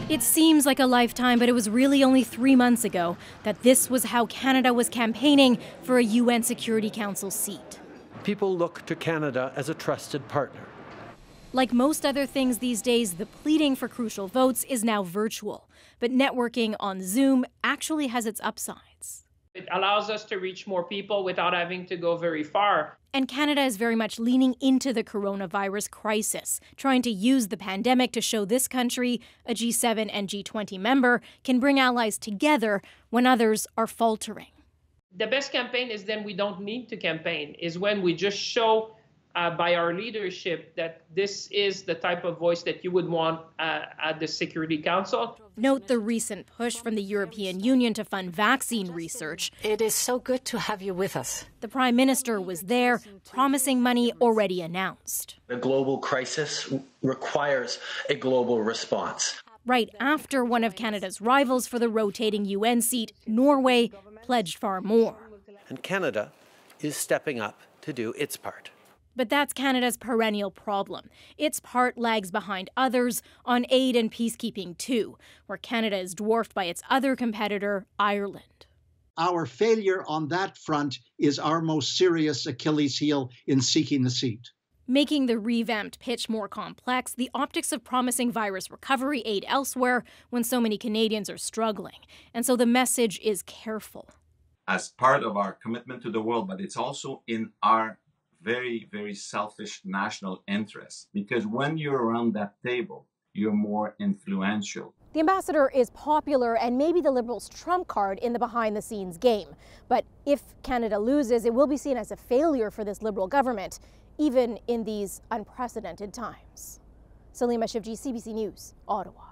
It seems like a lifetime, but it was really only 3 months ago that this was how Canada was campaigning for a UN Security Council seat. People look to Canada as a trusted partner. Like most other things these days, the pleading for crucial votes is now virtual. But networking on Zoom actually has its upsides. It allows us to reach more people without having to go very far. And Canada is very much leaning into the coronavirus crisis, trying to use the pandemic to show this country, a G7 and G20 member, can bring allies together when others are faltering. The best campaign is then we don't need to campaign, is when we just show by our leadership that this is the type of voice that you would want at the Security Council. Note the recent push from the European Union to fund vaccine research. It is so good to have you with us. The Prime Minister was there, promising money already announced. The global crisis requires a global response. Right after one of Canada's rivals for the rotating UN seat, Norway, pledged far more. And Canada is stepping up to do its part. But that's Canada's perennial problem. Its part lags behind others on aid and peacekeeping too, where Canada is dwarfed by its other competitor, Ireland. Our failure on that front is our most serious Achilles heel in seeking the seat. Making the revamped pitch more complex, the optics of promising virus recovery aid elsewhere when so many Canadians are struggling. And so the message is careful. As part of our commitment to the world, but it's also in our very, very selfish national interest, because when you're around that table, you're more influential. The ambassador is popular and maybe the Liberals' trump card in the behind-the-scenes game. But if Canada loses, it will be seen as a failure for this Liberal government, even in these unprecedented times. Salima Shivji, CBC News, Ottawa.